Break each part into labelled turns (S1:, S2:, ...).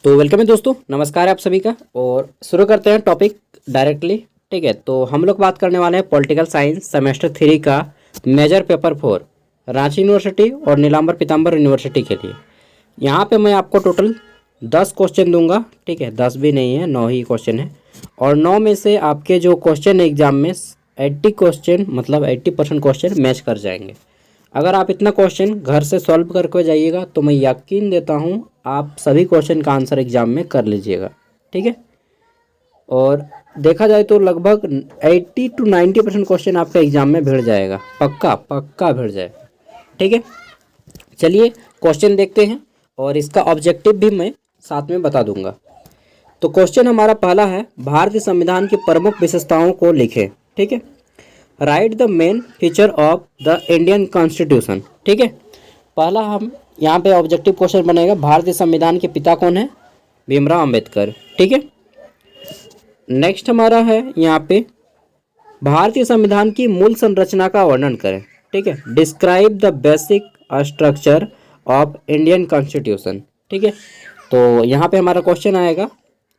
S1: तो वेलकम है दोस्तों, नमस्कार है आप सभी का। और शुरू करते हैं टॉपिक डायरेक्टली। ठीक है, तो हम लोग बात करने वाले हैं पॉलिटिकल साइंस सेमेस्टर 3 का मेजर पेपर 4 रांची यूनिवर्सिटी और नीलांबर पीताम्बर यूनिवर्सिटी के लिए। यहाँ पे मैं आपको टोटल 10 क्वेश्चन दूंगा। ठीक है, 10 भी नहीं है, 9 ही क्वेश्चन है। और 9 में से आपके जो क्वेश्चन एग्जाम में 80 क्वेश्चन मतलब 80% क्वेश्चन मैच कर जाएंगे। अगर आप इतना क्वेश्चन घर से सॉल्व करके जाइएगा तो मैं यकीन देता हूँ आप सभी क्वेश्चन का आंसर एग्जाम में कर लीजिएगा। ठीक है, और देखा जाए तो लगभग 80 to 90% क्वेश्चन आपका एग्जाम में भिड़ जाएगा, पक्का पक्का भिड़ जाएगा। ठीक है, चलिए क्वेश्चन देखते हैं और इसका ऑब्जेक्टिव भी मैं साथ में बता दूंगा। तो क्वेश्चन हमारा पहला है, भारतीय संविधान की प्रमुख विशेषताओं को लिखें। ठीक है, right the main feature of the Indian constitution. ठीक है, पहला हम यहाँ पे ऑब्जेक्टिव क्वेश्चन बनेगा, भारतीय संविधान के पिता कौन है? भीमराव अंबेडकर। ठीक है, नेक्स्ट हमारा है यहाँ पे, भारतीय संविधान की मूल संरचना का वर्णन करें। ठीक है, describe the basic structure of Indian constitution. ठीक है, तो यहाँ पे हमारा क्वेश्चन आएगा,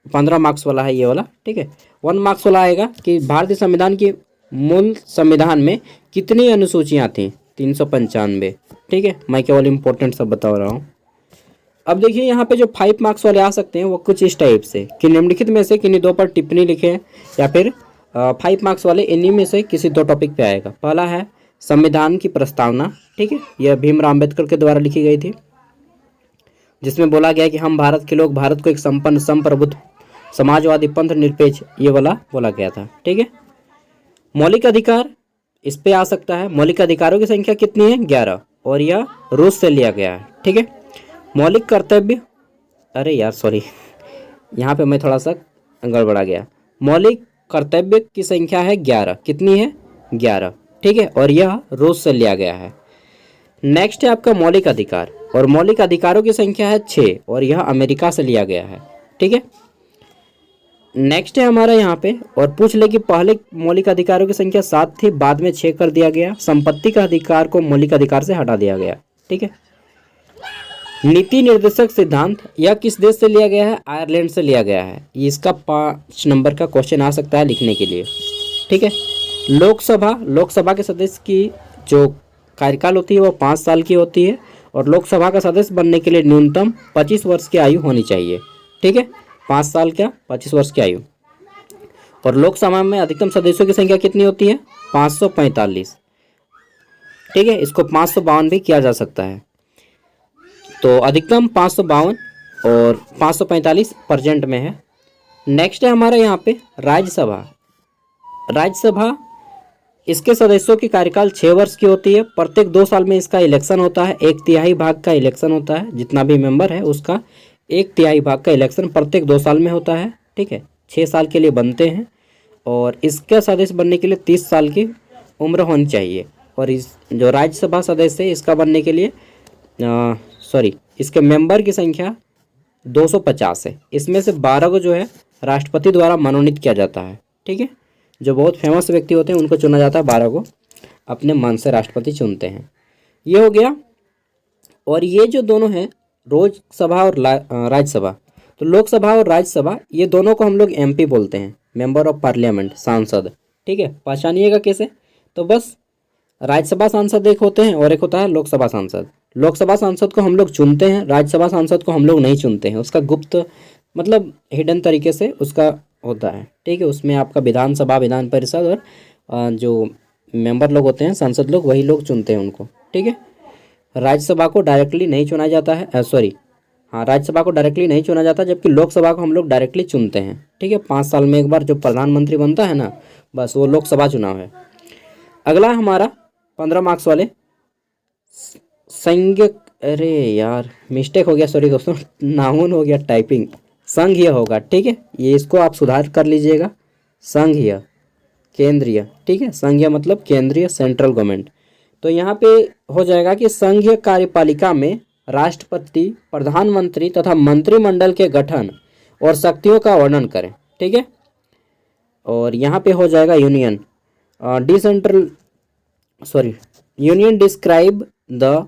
S1: 15 मार्क्स वाला है ये वाला। ठीक है, 1 मार्क्स वाला आएगा कि भारतीय संविधान की मूल संविधान में कितनी अनुसूचियाँ थीं? 395। ठीक है, मैं केवल इम्पोर्टेंट सब बता रहा हूँ। अब देखिए यहाँ पे जो 5 मार्क्स वाले आ सकते हैं वो कुछ इस टाइप से कि निम्नलिखित में से किन्हीं दो पर टिप्पणी लिखें, या फिर 5 मार्क्स वाले इन्हीं में से किसी दो टॉपिक पे आएगा। पहला है संविधान की प्रस्तावना। ठीक है, यह भीमराव अम्बेडकर के द्वारा लिखी गई थी, जिसमें बोला गया कि हम भारत के लोग भारत को एक संपन्न संप्रभुत्व समाजवादी पंथ निरपेक्ष, ये वाला बोला गया था। ठीक है, मौलिक अधिकार इस पे आ सकता है, मौलिक अधिकारों की संख्या कितनी है? 11, और यह रूस से लिया गया है। ठीक है, मौलिक कर्तव्य, अरे यार सॉरी, यहाँ पे मैं थोड़ा सा गड़बड़ा गया। मौलिक कर्तव्य की संख्या है 11, कितनी है? 11। ठीक है, और यह रूस से लिया गया है। नेक्स्ट है आपका मौलिक अधिकार, और मौलिक अधिकारों की संख्या है 6, और यह अमेरिका से लिया गया है। ठीक है, नेक्स्ट है हमारा यहाँ पे, और पूछ ले कि पहले मौलिक अधिकारों की संख्या 7 थी, बाद में 6 कर दिया गया। संपत्ति का अधिकार को मौलिक अधिकार से हटा दिया गया। ठीक है, नीति निर्देशक सिद्धांत, यह किस देश से लिया गया है? आयरलैंड से लिया गया है। इसका 5 नंबर का क्वेश्चन आ सकता है लिखने के लिए। ठीक है, लोकसभा के सदस्य की जो कार्यकाल होती है वो 5 साल की होती है, और लोकसभा का सदस्य बनने के लिए न्यूनतम 25 वर्ष की आयु होनी चाहिए। ठीक है, 5 साल क्या, 25 वर्ष की आयु। और लोकसभा में अधिकतम सदस्यों की संख्या कितनी होती है? 545। ठीक है, इसको 552 भी किया जा सकता है। तो अधिकतम 552 और 545 प्रेजेंट में है। नेक्स्ट है हमारा यहाँ पे राज्यसभा। राज्यसभा, इसके सदस्यों की कार्यकाल 6 वर्ष की होती है। प्रत्येक 2 साल में इसका इलेक्शन होता है, 1/3 भाग का इलेक्शन होता है। जितना भी मेंबर है उसका 1/3 भाग का इलेक्शन प्रत्येक 2 साल में होता है। ठीक है, 6 साल के लिए बनते हैं, और इसका सदस्य बनने के लिए 30 साल की उम्र होनी चाहिए। और इस जो राज्यसभा सदस्य है इसका बनने के लिए इसके मेंबर की संख्या 250 है। इसमें से 12 को जो है राष्ट्रपति द्वारा मनोनीत किया जाता है। ठीक है, जो बहुत फेमस व्यक्ति होते हैं उनको चुना जाता है, 12 को अपने मन से राष्ट्रपति चुनते हैं। ये हो गया। और ये जो दोनों हैं, लोकसभा और राज्यसभा, तो लोकसभा और राज्यसभा ये दोनों को हम लोग MP बोलते हैं, मेंबर ऑफ पार्लियामेंट, सांसद। ठीक है, पहचानिएगा कैसे? तो बस राज्यसभा सांसद एक होते हैं और एक होता है लोकसभा सांसद। लोकसभा सांसद को हम लोग चुनते हैं, राज्यसभा सांसद को हम लोग नहीं चुनते हैं। उसका गुप्त मतलब हिडन तरीके से उसका होता है। ठीक है, उसमें आपका विधानसभा, विधान परिषद और जो मेंबर लोग होते हैं, सांसद लोग, वही लोग चुनते हैं उनको। ठीक है, राज्यसभा को डायरेक्टली नहीं चुना जाता है, राज्यसभा को डायरेक्टली नहीं चुना जाता, जबकि लोकसभा को हम लोग डायरेक्टली चुनते हैं। ठीक है, 5 साल में एक बार जो प्रधानमंत्री बनता है ना, बस वो लोकसभा चुनाव है। अगला हमारा 15 मार्क्स वाले संघ, अरे यार मिस्टेक हो गया, सॉरी दोस्तों, नाउन हो गया, टाइपिंग संघीय होगा। ठीक है, ये इसको आप सुधार कर लीजिएगा, संघीय, केंद्रीय। ठीक है, संघीय मतलब केंद्रीय, सेंट्रल गवर्नमेंट। तो यहाँ पे हो जाएगा कि संघीय कार्यपालिका में राष्ट्रपति, प्रधानमंत्री तथा मंत्रिमंडल के गठन और शक्तियों का वर्णन करें। ठीक है, और यहाँ पे हो जाएगा union, union describe the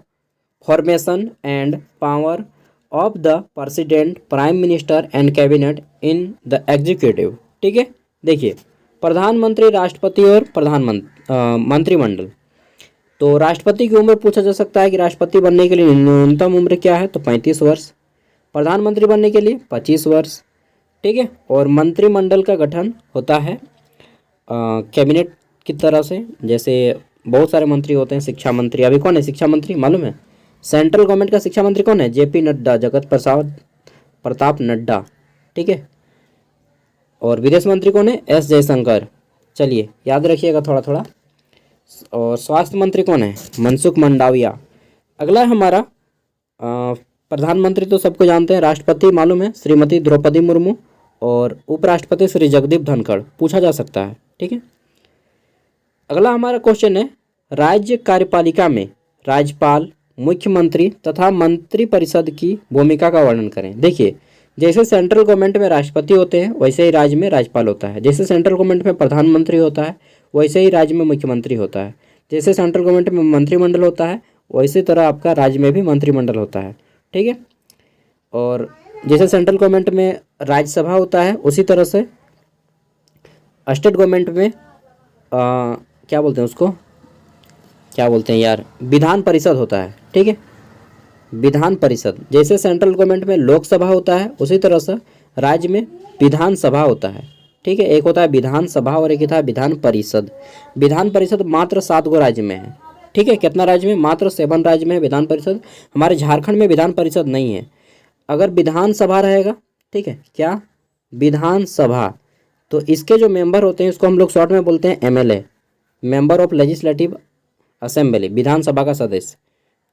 S1: formation and power of the president, prime minister and cabinet in the executive. ठीक है, देखिए प्रधानमंत्री, राष्ट्रपति और मंत्रिमंडल। तो राष्ट्रपति की उम्र पूछा जा सकता है कि राष्ट्रपति बनने के लिए न्यूनतम उम्र क्या है, तो 35 वर्ष। प्रधानमंत्री बनने के लिए 25 वर्ष। ठीक है, और मंत्रिमंडल का गठन होता है कैबिनेट की तरह से। जैसे बहुत सारे मंत्री होते हैं, शिक्षा मंत्री, अभी कौन है शिक्षा मंत्री मालूम है? सेंट्रल गवर्नमेंट का शिक्षा मंत्री कौन है? जेपी नड्डा, जगत प्रताप नड्डा। ठीक है, और विदेश मंत्री कौन है? एस जयशंकर। चलिए याद रखिएगा थोड़ा थोड़ा। और स्वास्थ्य मंत्री कौन है? मनसुख मंडाविया। अगला है हमारा प्रधानमंत्री, तो सबको जानते हैं, राष्ट्रपति मालूम है, श्रीमती द्रौपदी मुर्मू, और उपराष्ट्रपति श्री जगदीप धनखड़, पूछा जा सकता है। ठीक है, अगला हमारा क्वेश्चन है, राज्य कार्यपालिका में राज्यपाल, मुख्यमंत्री तथा मंत्रिपरिषद की भूमिका का वर्णन करें। देखिए, जैसे सेंट्रल गवर्नमेंट में राष्ट्रपति होते हैं वैसे ही राज्य में राज्यपाल होता है। जैसे सेंट्रल गवर्नमेंट में प्रधानमंत्री होता है वैसे ही राज्य में मुख्यमंत्री होता है। जैसे सेंट्रल गवर्नमेंट में मंत्रिमंडल होता है वैसे तरह आपका राज्य में भी मंत्रिमंडल होता है। ठीक है, और जैसे सेंट्रल गवर्नमेंट में राज्यसभा होता है उसी तरह से स्टेट गवर्नमेंट में क्या बोलते हैं उसको, क्या बोलते हैं यार, विधान परिषद होता है। ठीक है, विधान परिषद। जैसे सेंट्रल गवर्नमेंट में लोकसभा होता है उसी तरह से राज्य में विधानसभा होता है। ठीक है, एक होता है विधानसभा और एक होता है विधान परिषद। विधान परिषद मात्र 7 गो राज्य में है। ठीक है, कितना राज्य में? मात्र 7 राज्य में है विधान परिषद। हमारे झारखंड में विधान परिषद नहीं है। अगर विधानसभा रहेगा, ठीक है, क्या विधानसभा, तो इसके जो मेंबर होते हैं इसको हम लोग शॉर्ट में बोलते हैं MLA, member of legislative assembly, विधानसभा का सदस्य।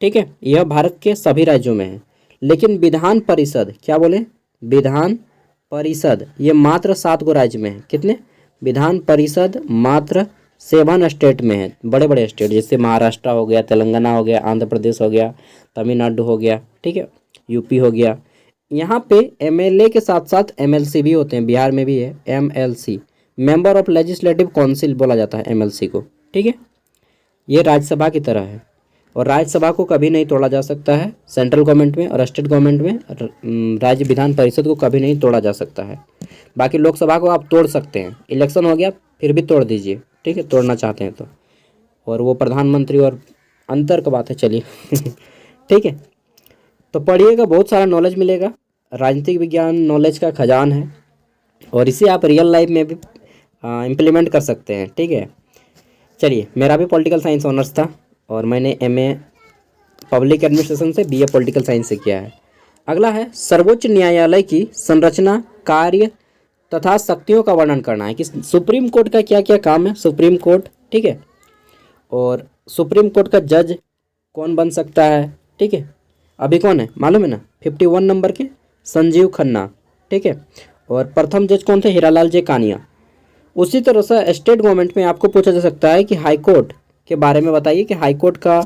S1: ठीक है, यह भारत के सभी राज्यों में है। लेकिन विधान परिषद, क्या बोले, विधान परिषद, ये मात्र 7 गो राज्य में है। कितने? विधान परिषद मात्र 7 स्टेट में है, बड़े बड़े स्टेट, जैसे महाराष्ट्र हो गया, तेलंगाना हो गया, आंध्र प्रदेश हो गया, तमिलनाडु हो गया, ठीक है, यूपी हो गया। यहाँ पे एमएलए के साथ साथ एमएलसी भी होते हैं, बिहार में भी है MLC, member of legislative council बोला जाता है एमएलसी को। ठीक है, ये राज्यसभा की तरह है, और राज्यसभा को कभी नहीं तोड़ा जा सकता है सेंट्रल गवर्नमेंट में, और स्टेट गवर्नमेंट में राज्य विधान परिषद को कभी नहीं तोड़ा जा सकता है। बाकी लोकसभा को आप तोड़ सकते हैं, इलेक्शन हो गया फिर भी तोड़ दीजिए, ठीक है, तोड़ना चाहते हैं तो, और वो प्रधानमंत्री और अंतर का बात है। चलिए ठीक है, तो पढ़िएगा, बहुत सारा नॉलेज मिलेगा। राजनीतिक विज्ञान नॉलेज का खजान है, और इसे आप रियल लाइफ में भी इम्प्लीमेंट कर सकते हैं। ठीक है, चलिए, मेरा भी पॉलिटिकल साइंस ऑनर्स था, और मैंने एमए पब्लिक एडमिनिस्ट्रेशन से, बीए पॉलिटिकल साइंस से किया है। अगला है, सर्वोच्च न्यायालय की संरचना, कार्य तथा शक्तियों का वर्णन करना है कि सुप्रीम कोर्ट का क्या क्या काम है। सुप्रीम कोर्ट, ठीक है, और सुप्रीम कोर्ट का जज कौन बन सकता है? ठीक है, अभी कौन है मालूम है ना, 51 नंबर के संजीव खन्ना। ठीक है, और प्रथम जज कौन थे? हीरालाल जे कानिया। उसी तरह से स्टेट गवर्नमेंट में आपको पूछा जा सकता है कि हाई कोर्ट के बारे में बताइए कि हाई कोर्ट का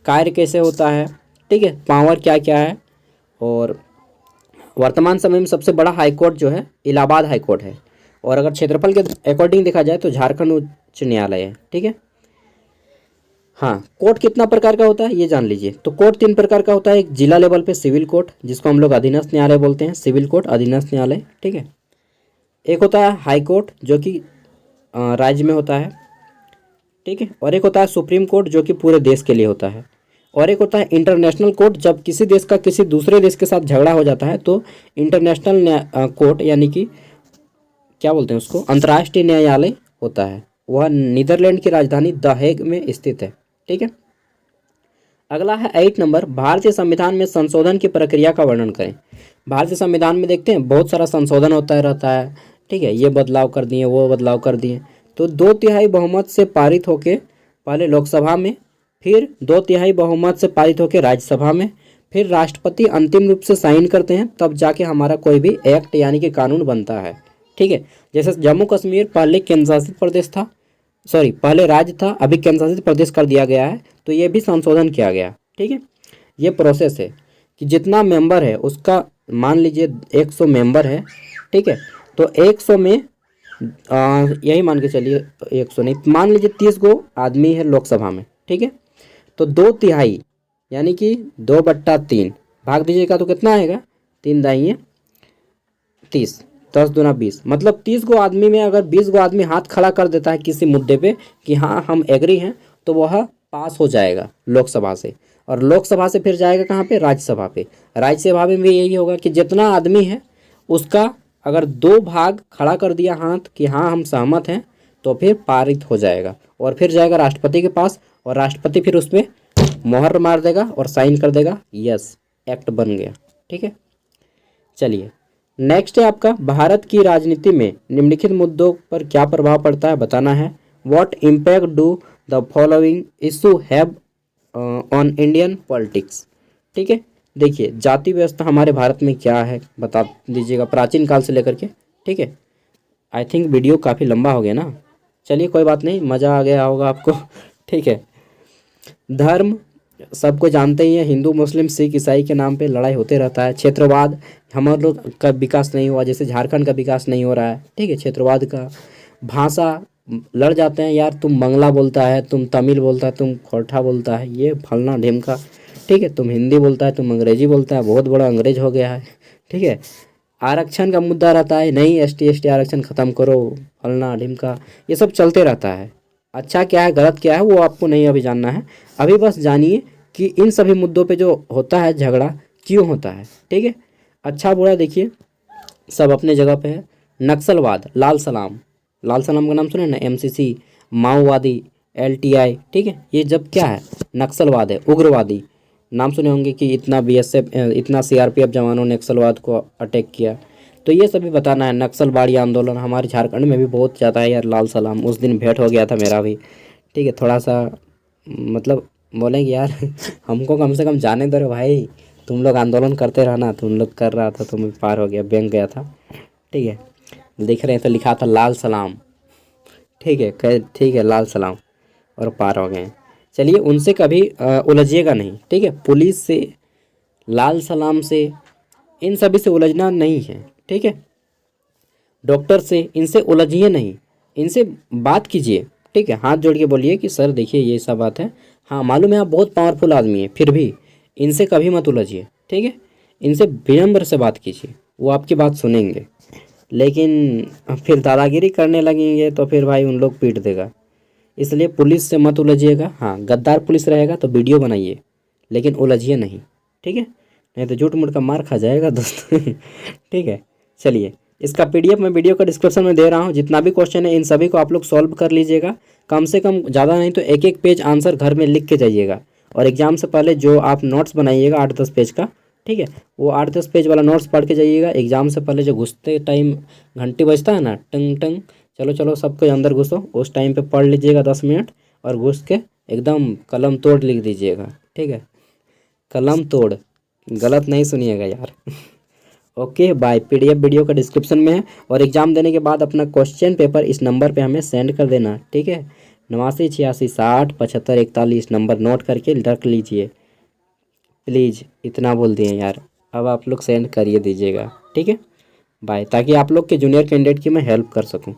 S1: कार्य कैसे होता है। ठीक है, पावर क्या क्या है, और वर्तमान समय में सबसे बड़ा हाई कोर्ट जो है इलाहाबाद हाई कोर्ट है, और अगर क्षेत्रफल के अकॉर्डिंग देखा जाए तो झारखंड उच्च न्यायालय है। ठीक है, हाँ, कोर्ट कितना प्रकार का होता है ये जान लीजिए। तो कोर्ट 3 प्रकार का होता है। एक जिला लेवल पे सिविल कोर्ट, जिसको हम लोग अधीनस्थ न्यायालय बोलते हैं, सिविल कोर्ट, अधीनस्थ न्यायालय। ठीक है, एक होता है हाई कोर्ट जो कि राज्य में होता है। ठीक है, और एक होता है सुप्रीम कोर्ट जो कि पूरे देश के लिए होता है, और एक होता है इंटरनेशनल कोर्ट, जब किसी देश का किसी दूसरे देश के साथ झगड़ा हो जाता है तो इंटरनेशनल कोर्ट, यानी कि क्या बोलते हैं उसको, अंतर्राष्ट्रीय न्यायालय होता है। वह नीदरलैंड की राजधानी द हेग में स्थित है। ठीक है, अगला है 8 नंबर, भारतीय संविधान में संशोधन की प्रक्रिया का वर्णन करें। भारतीय संविधान में देखते हैं बहुत सारा संशोधन होता रहता है। ठीक है, ये बदलाव कर दिए, वो बदलाव कर दिए, तो 2/3 बहुमत से पारित होके पहले लोकसभा में, फिर 2/3 बहुमत से पारित होके राज्यसभा में, फिर राष्ट्रपति अंतिम रूप से साइन करते हैं, तब जाके हमारा कोई भी एक्ट यानी कि कानून बनता है। ठीक है, जैसे जम्मू कश्मीर पहले केंद्र शासित प्रदेश था, सॉरी पहले राज्य था, अभी केंद्र शासित प्रदेश कर दिया गया है, तो ये भी संशोधन किया गया। ठीक है, ये प्रोसेस है कि जितना मेंबर है उसका, मान लीजिए 100 मेंबर है। ठीक है, तो 100 में यही मान के चलिए, 100 नहीं, मान लीजिए 30 गो आदमी है लोकसभा में। ठीक है, तो 2/3 यानी कि 2/3 भाग दीजिएगा तो कितना आएगा, 3 दाइए 30, 10 दूना 20, मतलब 30 गो आदमी में अगर 20 गो आदमी हाथ खड़ा कर देता है किसी मुद्दे पे कि हाँ हम एग्री हैं, तो वह पास हो जाएगा लोकसभा से। और लोकसभा से फिर जाएगा कहाँ पे, राज्यसभा पे। राज्यसभा में भी यही होगा कि जितना आदमी है उसका अगर 2 भाग खड़ा कर दिया हाथ कि हाँ हम सहमत हैं, तो फिर पारित हो जाएगा और फिर जाएगा राष्ट्रपति के पास, और राष्ट्रपति फिर उसमें मोहर मार देगा और साइन कर देगा, यस एक्ट बन गया। ठीक है, चलिए नेक्स्ट है आपका, भारत की राजनीति में निम्नलिखित मुद्दों पर क्या प्रभाव पड़ता है बताना है। What impact do the following issue have on Indian politics. ठीक है, देखिए जाति व्यवस्था हमारे भारत में क्या है बता दीजिएगा, प्राचीन काल से लेकर के। ठीक है, आई थिंक वीडियो काफ़ी लंबा हो गया ना, चलिए कोई बात नहीं, मज़ा आ गया होगा आपको। ठीक है, धर्म सबको जानते ही हैं, हिंदू मुस्लिम सिख ईसाई के नाम पे लड़ाई होते रहता है। क्षेत्रवाद, हमारे लोग का विकास नहीं हुआ, जैसे झारखंड का विकास नहीं हो रहा है। ठीक है, क्षेत्रवाद का। भाषा लड़ जाते हैं, यार तुम बंगला बोलता है, तुम तमिल बोलता है, तुम खोरठा बोलता है, ये फलना ढिमका। ठीक है, तुम हिंदी बोलता है, तुम अंग्रेजी बोलता है, बहुत बड़ा अंग्रेज हो गया है। ठीक है, आरक्षण का मुद्दा रहता है, नहीं ST आरक्षण ख़त्म करो, फलना ढिमका, ये सब चलते रहता है। अच्छा क्या है गलत क्या है वो आपको नहीं अभी जानना है, अभी बस जानिए कि इन सभी मुद्दों पे जो होता है झगड़ा क्यों होता है। ठीक है, अच्छा बुरा देखिए सब अपने जगह पे है। नक्सलवाद, लाल सलाम, लाल सलाम का नाम सुने ना, MCC, माओवादी, LTI। ठीक है, ये जब क्या है, नक्सलवाद है, उग्रवादी। नाम सुने होंगे कि इतना BSF इतना CRPF जवानों ने नक्सलवाद को अटैक किया, तो ये सभी बताना है। नक्सलवाड़ी आंदोलन हमारे झारखंड में भी बहुत ज़्यादा है यार, लाल सलाम, उस दिन भेंट हो गया था मेरा भी। ठीक है, थोड़ा सा मतलब बोलेंगे यार हमको कम से कम जाने दो रे भाई, तुम लोग आंदोलन करते रहना, तुम लोग कर रहा था तो मैं पार हो गया, बैंक गया था। ठीक है, देख रहे हैं तो लिखा था लाल सलाम। ठीक है, ठीक है लाल सलाम, और पार हो गए। चलिए उनसे कभी उलझिएगा नहीं। ठीक है, पुलिस से, लाल सलाम से, इन सभी से उलझना नहीं है। ठीक है, डॉक्टर से, इनसे उलझिए नहीं, इनसे बात कीजिए। ठीक है, हाथ जोड़ के बोलिए कि सर देखिए ये सब बात है, हाँ मालूम है आप बहुत पावरफुल आदमी है, फिर भी इनसे कभी मत उलझिए। ठीक है, इनसे विनम्र से बात कीजिए, वो आपकी बात सुनेंगे। लेकिन फिर दादागिरी करने लगेंगे तो फिर भाई उन लोग पीट देगा। इसलिए पुलिस से मत उलझिएगा। हाँ गद्दार पुलिस रहेगा तो वीडियो बनाइए, लेकिन उलझिए नहीं। ठीक है, नहीं तो झूठ मूठ का मार खा जाएगा दोस्तों। ठीक है, चलिए इसका PDF मैं वीडियो का डिस्क्रिप्शन में दे रहा हूँ, जितना भी क्वेश्चन है इन सभी को आप लोग सॉल्व कर लीजिएगा। कम से कम ज़्यादा नहीं तो 1-1 पेज आंसर घर में लिख के जाइएगा, और एग्जाम से पहले जो आप नोट्स बनाइएगा 8-10 पेज का, ठीक है, वो 8-10 पेज वाला नोट्स पढ़ के जाइएगा। एग्जाम से पहले जो घुसते टाइम घंटी बजता है ना, टंग टंग, चलो चलो सबको अंदर घुसो, उस टाइम पे पढ़ लीजिएगा 10 मिनट, और घुस के एकदम कलम तोड़ लिख दीजिएगा। ठीक है, कलम तोड़, गलत नहीं सुनिएगा यार। Okay bye. PDF वीडियो का डिस्क्रिप्शन में है, और एग्ज़ाम देने के बाद अपना क्वेश्चन पेपर इस नंबर पे हमें सेंड कर देना। ठीक है, 8986607541 नंबर नोट करके रख लीजिए प्लीज़। इतना बोल दिए यार, अब आप लोग सेंड करिए दीजिएगा। ठीक है, बाय, ताकि आप लोग के जूनियर कैंडिडेट की मैं हेल्प कर सकूँ।